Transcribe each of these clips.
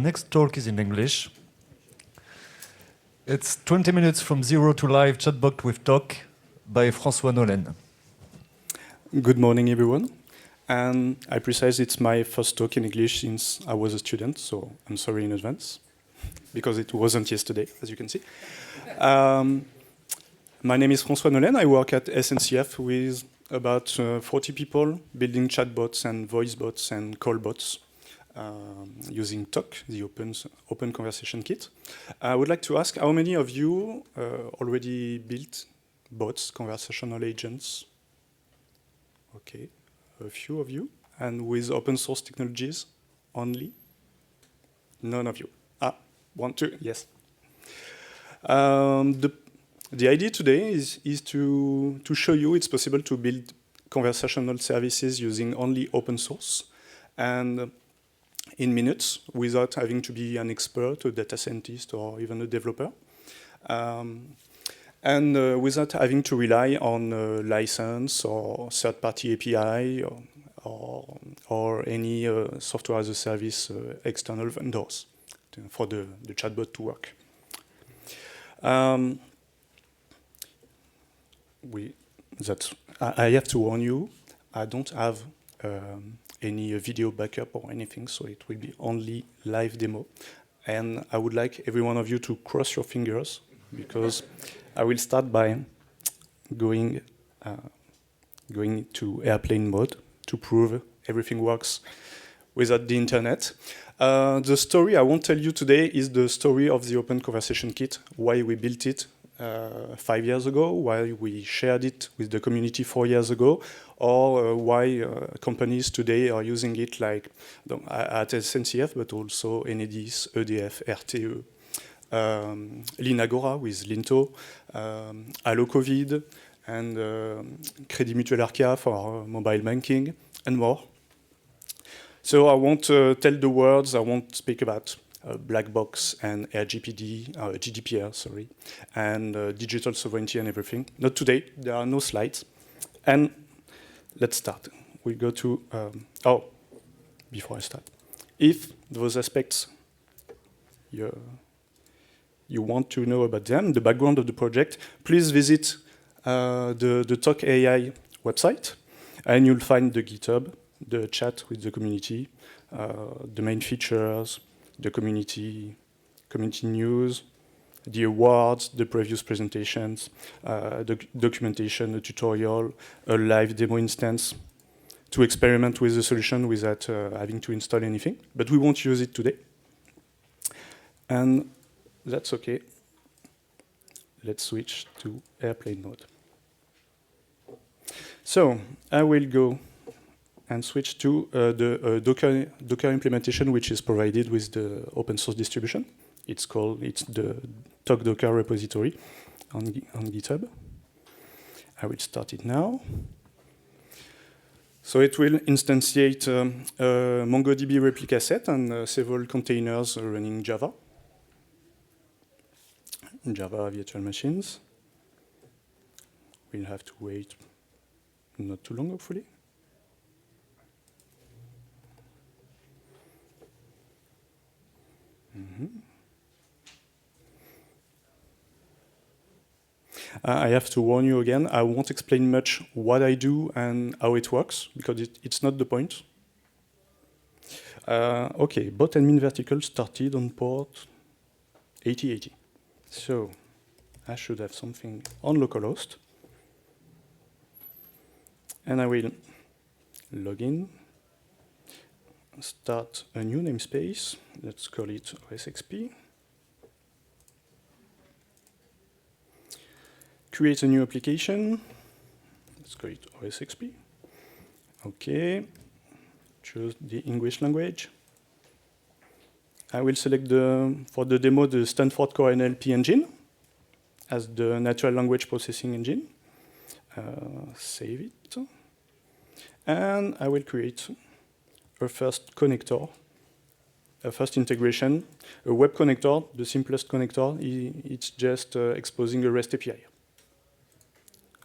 The next talk is in English. It's 20 minutes from zero to live chatbot with Tock by François Nollen. Good morning, everyone. And I precise it's my first talk in English since I was a student, so I'm sorry in advance, because it wasn't yesterday, as you can see. My name is François Nollen. I work at SNCF with about 40 people building chatbots and voice bots and call bots using Tock, the open conversation kit. I would like to ask how many of you already built bots, conversational agents? Okay, a few of you. And with open source technologies only? None of you. Ah, one, two, yes. The idea today is to show you it's possible to build conversational services using only open source and in minutes without having to be an expert, a data scientist, or even a developer. And without having to rely on a license or third-party API or any software as a service external vendors for the chatbot to work. I have to warn you, I don't have any video backup or anything, so it will be only live demo. And I would like every one of you to cross your fingers, because I will start by going to airplane mode to prove everything works without the internet. The story I won't tell you today is the story of the Open Conversation Kit, why we built it 5 years ago, why we shared it with the community 4 years ago, or why companies today are using it like at SNCF, but also Enedis, EDF, RTE, Linagora with Linto, Allo Covid, and Crédit Mutuel Arca for mobile banking, and more. So I won't tell the words, I won't speak about black box and GDPR, sorry, and digital sovereignty and everything. Not today, there are no slides. And let's start. We go to, before I start. If those aspects you want to know about them, the background of the project, please visit the Tock AI website, and you'll find the GitHub, the chat with the community, the main features, the community news, the awards, the previous presentations, the documentation, the tutorial, a live demo instance to experiment with the solution without having to install anything. But we won't use it today. And that's okay. Let's switch to airplane mode. So I will go and switch to the Docker implementation, which is provided with the open source distribution. It's the Tock Docker repository on GitHub. I will start it now. So it will instantiate a MongoDB replica set and several containers running Java virtual machines. We'll have to wait not too long, hopefully. I have to warn you again, I won't explain much what I do and how it works, because it's not the point. Okay, bot admin vertical started on port 8080. So I should have something on localhost. And I will log in, start a new namespace. Let's call it OSXP. Create a new application. Let's call it OSXP. Okay. Choose the English language. I will select for the demo the Stanford Core NLP engine as the natural language processing engine. Save it. And I will create a first connector, a first integration, a web connector. The simplest connector, it's just exposing a REST API.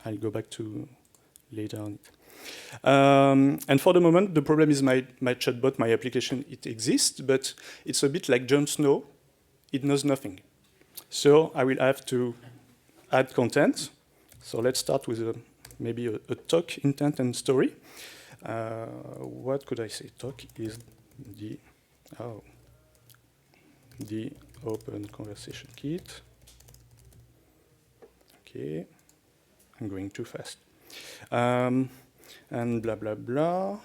I'll go back to later on it. And for the moment, the problem is my chatbot, my application, it exists, but it's a bit like Jon Snow. It knows nothing. So I will have to add content. So let's start with maybe a Tock intent and story. What could I say? Tock is the open conversation kit. Okay, I'm going too fast. And blah, blah, blah.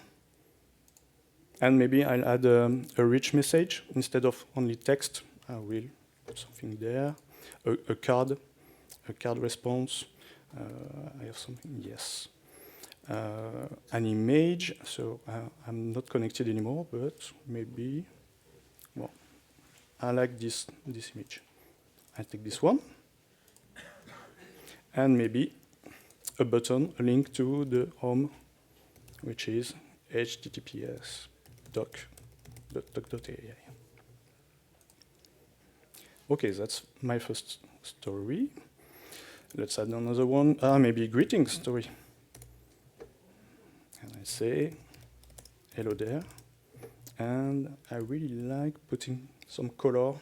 And maybe I'll add a rich message. Instead of only text, I will put something there. A card response. I have something, yes. An image, so I'm not connected anymore, but maybe, well, I like this image. I take this one. And maybe a button, a link to the home, which is https://tock.ai. Okay, that's my first story. Let's add another one. Maybe greetings story. And I say, hello there. And I really like putting some color.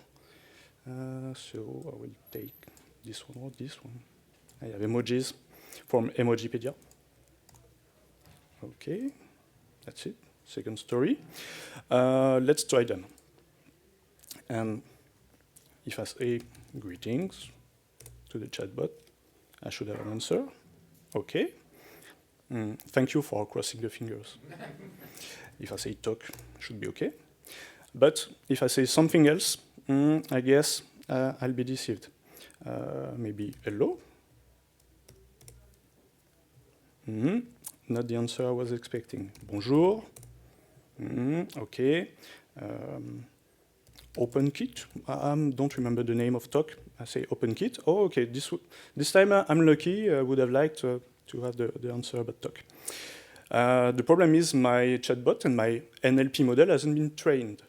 So I will take this one or this one. I have emojis from Emojipedia. Okay, that's it. Second story. Let's try them. And if I say greetings to the chatbot, I should have an answer. Okay. Thank you for crossing the fingers. If I say talk, should be okay. But if I say something else, I guess I'll be deceived. Maybe hello. Not the answer I was expecting. Bonjour. Okay. Open kit. I don't remember the name of Tock. I say open kit. Oh, okay. This time I'm lucky. I would have liked to have the answer about Tock. The problem is my chatbot and my NLP model hasn't been trained.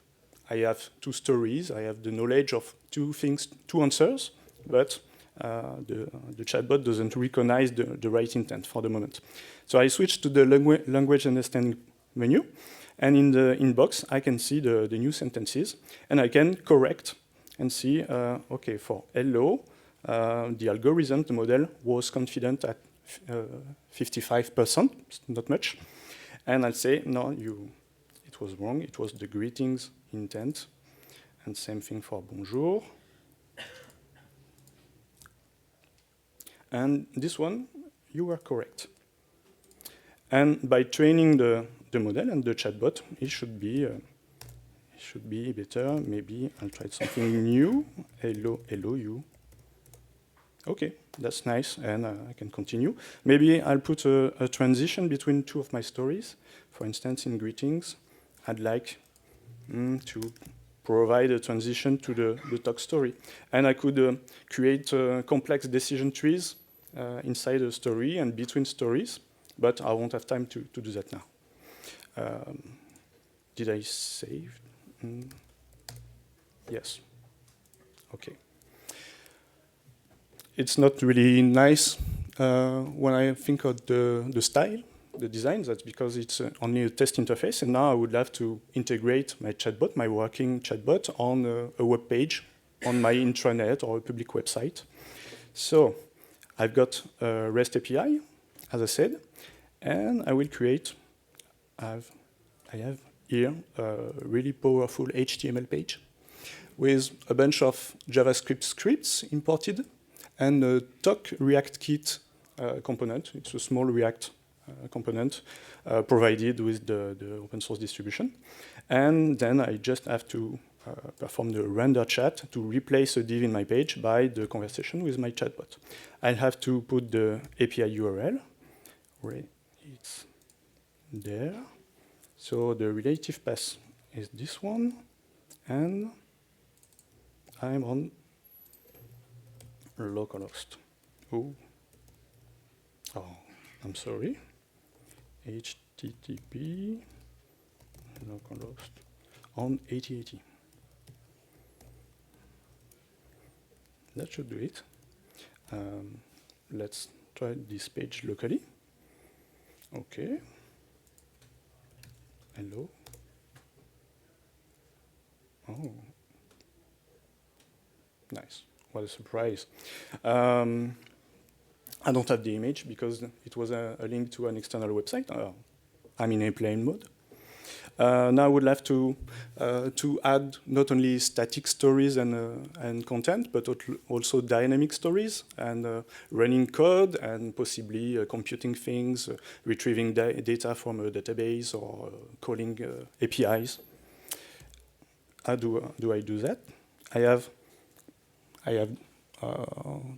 I have two stories. I have the knowledge of two things, two answers, but the chatbot doesn't recognize the right intent for the moment. So I switched to the language understanding menu, and in the inbox, I can see the new sentences, and I can correct and see, okay, for hello, the algorithm, the model, was confident at 55%, not much, and I'll say, no, it was wrong, it was the greetings intent, and same thing for bonjour. And this one, you were correct. And by training the model and the chatbot, it should be better. Maybe I'll try something new. Hello, you. Okay, that's nice, and I can continue. Maybe I'll put a transition between two of my stories. For instance, in greetings, I'd like to provide a transition to the Tock story. And I could create complex decision trees inside a story and between stories, but I won't have time to do that now. Did I save? Yes. Okay. It's not really nice when I think of the style, the design. That's because it's only a test interface, and now I would have to integrate my chatbot, my working chatbot, on a web page, on my intranet or a public website. So I've got a REST API, as I said, and I will create, I have here a really powerful HTML page with a bunch of JavaScript scripts imported and a Tock React Kit component. It's a small React component provided with the open source distribution. And then I just have to perform the render chat to replace a div in my page by the conversation with my chatbot. I'll have to put the API URL where it's there. So the relative path is this one, and I'm on localhost. Oh, I'm sorry. HTTP localhost on 8080. That should do it. Let's try this page locally. Okay, Hello. Oh, nice. What a surprise. I don't have the image because it was a link to an external website. I'm in airplane mode. Now I would like to add not only static stories and content, but also dynamic stories and running code and possibly computing things, retrieving data from a database or calling APIs. How do I do that? I have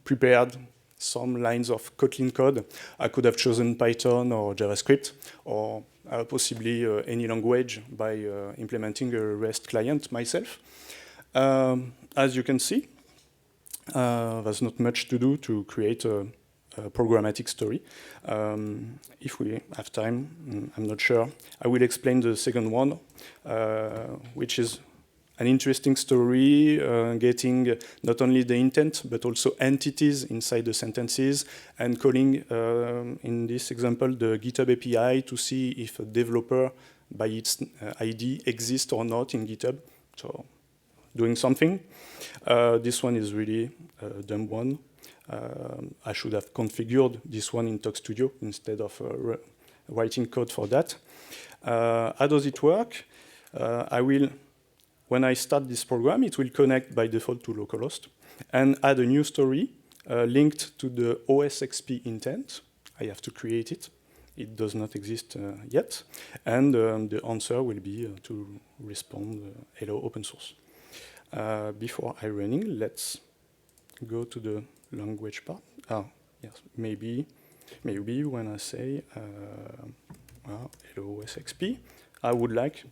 prepared some lines of Kotlin code. I could have chosen Python or JavaScript or possibly any language by implementing a REST client myself. As you can see, there's not much to do to create a programmatic story. If we have time, I'm not sure. I will explain the second one, which is an interesting story, getting not only the intent, but also entities inside the sentences, and calling, in this example, the GitHub API to see if a developer by its ID exists or not in GitHub. So doing something. This one is really a dumb one. I should have configured this one in Tock Studio instead of writing code for that. How does it work? When I start this program, it will connect by default to localhost and add a new story linked to the OSXP intent. I have to create it. It does not exist yet. And the answer will be to respond, hello, open source. Before I running, let's go to the language part. Yes, maybe when I say hello OSXP, I would like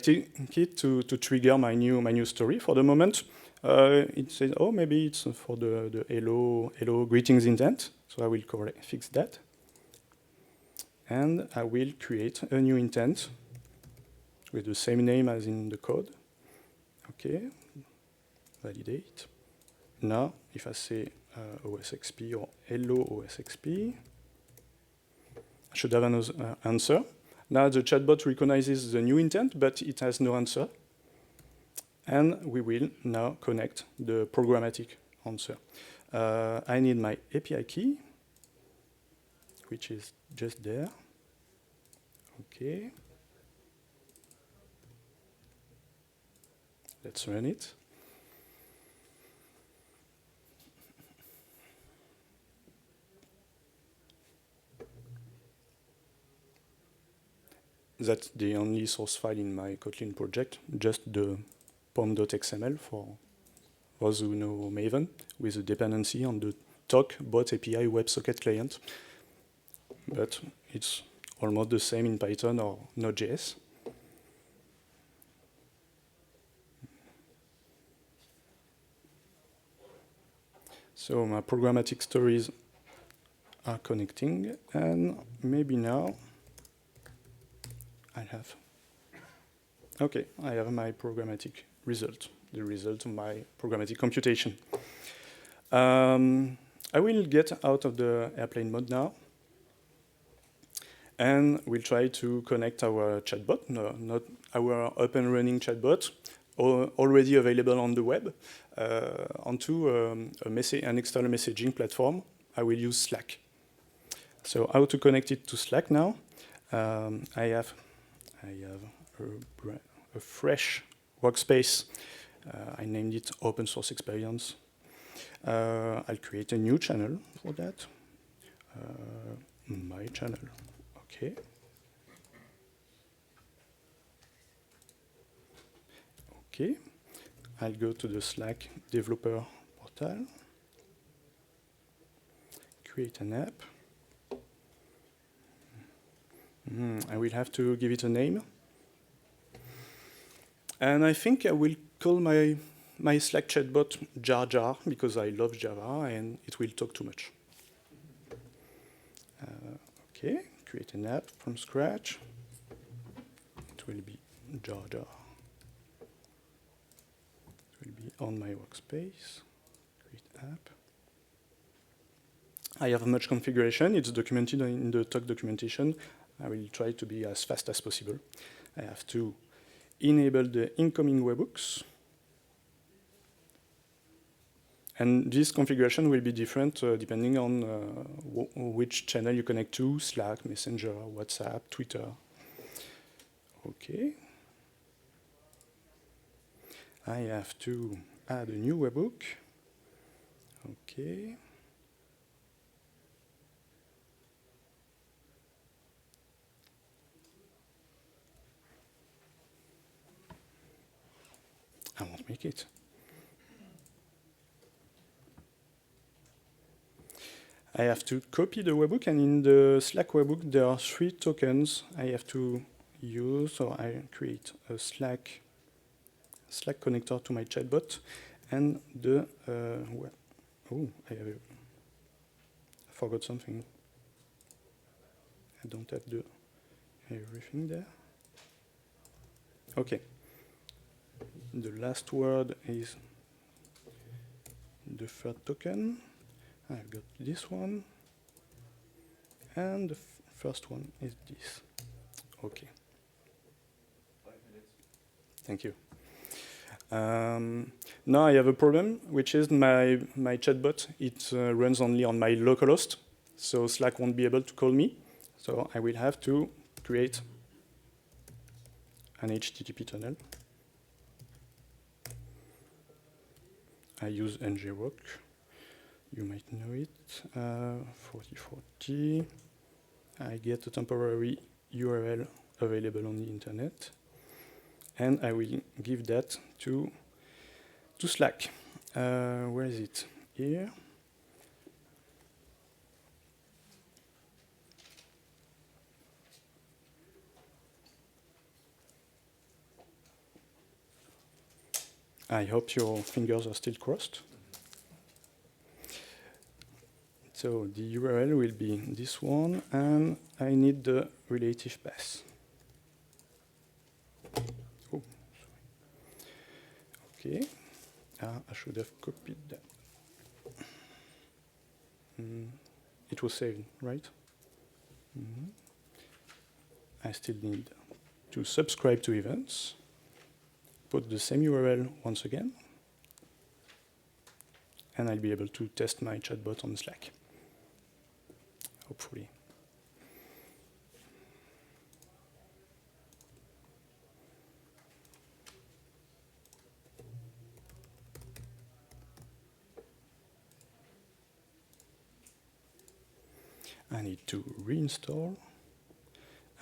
it to trigger my new story. For the moment, it says, oh, maybe it's for the hello greetings intent. So I will fix that. And I will create a new intent with the same name as in the code. Okay, validate. Now, if I say OSXP or hello OSXP, I should have an answer. Now the chatbot recognizes the new intent, but it has no answer. And we will now connect the programmatic answer. I need my API key, which is just there. Okay. Let's run it. That's the only source file in my Kotlin project, just the pom.xml for those who know Maven, with a dependency on the Tock bot API WebSocket client. But it's almost the same in Python or Node.js. So my programmatic stories are connecting, and maybe now I have my programmatic result, the result of my programmatic computation. I will get out of the airplane mode now, and we'll try to connect our chatbot, not our up and running chatbot, already available on the web, onto an external messaging platform. I will use Slack. So how to connect it to Slack now? I have a fresh workspace. I named it Open Source Expérience. I'll create a new channel for that. My channel. Okay. Okay. I'll go to the Slack developer portal. Create an app. I will have to give it a name. And I think I will call my Slack chatbot Jar Jar, because I love Java and it will talk too much. Okay, create an app from scratch. It will be Jar Jar. It will be on my workspace. Create app. I have much configuration. It's documented in the Tock documentation. I will try to be as fast as possible. I have to enable the incoming webhooks. And this configuration will be different depending on which channel you connect to, Slack, Messenger, WhatsApp, Twitter. Okay. I have to add a new webhook. Okay. I won't make it. I have to copy the webhook, and in the Slack webhook, there are 3 tokens I have to use. So I create a Slack connector to my chatbot, and the I forgot something. I don't have everything there. Okay. The last word is the third token. I've got this one, and the first one is this. Okay. 5 minutes. Thank you. Now I have a problem, which is my chatbot. It runs only on my localhost, so Slack won't be able to call me. So I will have to create an HTTP tunnel. I use ngrok. You might know it. 4040. I get a temporary URL available on the internet, and I will give that to Slack. Where is it? Here. I hope your fingers are still crossed. So the URL will be this one, and I need the relative path. Oh, sorry. Okay. I should have copied that. It was saved, right? I still need to subscribe to events. Put the same URL once again, and I'll be able to test my chatbot on Slack. Hopefully. I need to reinstall.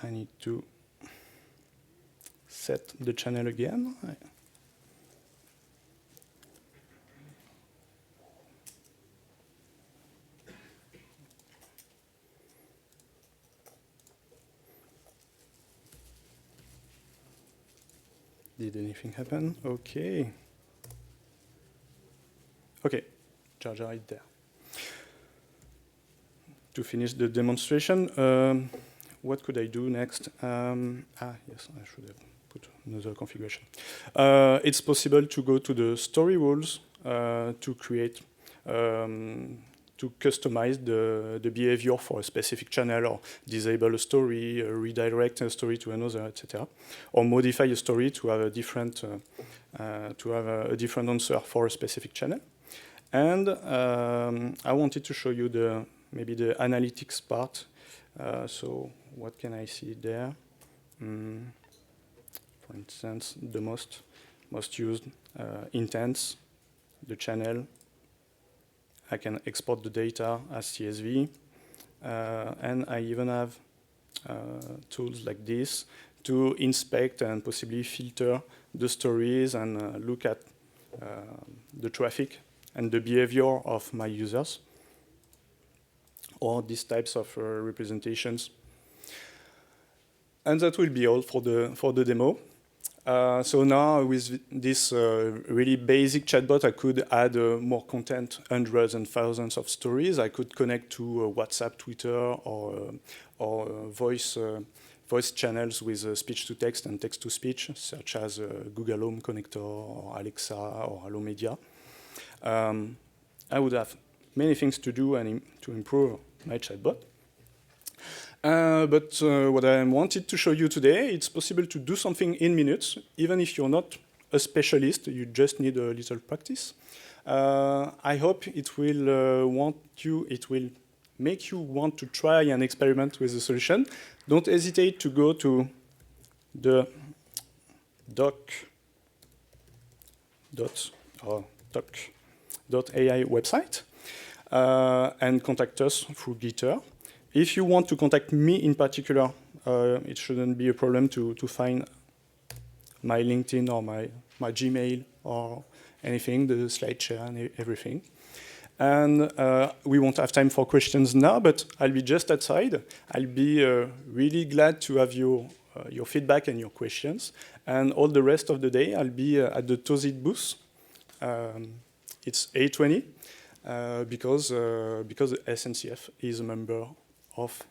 I need to set the channel again. Did anything happen? Okay. Okay, charger is there. To finish the demonstration, what could I do next? Yes, I should have put another configuration. It's possible to go to the story rules to create, to customize the behavior for a specific channel, or disable a story, redirect a story to another, etc., or modify a story to have a different answer for a specific channel. And I wanted to show you maybe the analytics part. So what can I see there? For instance, the most used intents, the channel. I can export the data as CSV. And I even have tools like this to inspect and possibly filter the stories and look at the traffic and the behavior of my users, or these types of representations. And that will be all for the demo. So now with this really basic chatbot, I could add more content, hundreds and thousands of stories. I could connect to WhatsApp, Twitter, or voice channels with speech-to-text and text-to-speech, such as Google Home Connector, or Alexa, or Hello Media. I would have many things to do and to improve my chatbot. But what I wanted to show you today, it's possible to do something in minutes, even if you're not a specialist, you just need a little practice. I hope it will make you want to try and experiment with the solution. Don't hesitate to go to the Tock.ai website and contact us through Gitter. If you want to contact me in particular, it shouldn't be a problem to find my LinkedIn or my Gmail or anything, the slide share and everything. And we won't have time for questions now, but I'll be just outside. I'll be really glad to have your feedback and your questions. And all the rest of the day, I'll be at the Tozit booth. It's A20 because SNCF is a member of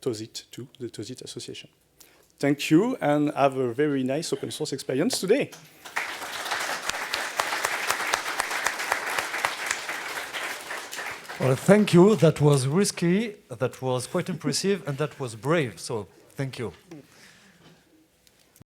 Tozit too, the Tozit Association. Thank you, and have a very nice open source experience today. Well, thank you. That was risky, that was quite impressive, and that was brave. So, thank you.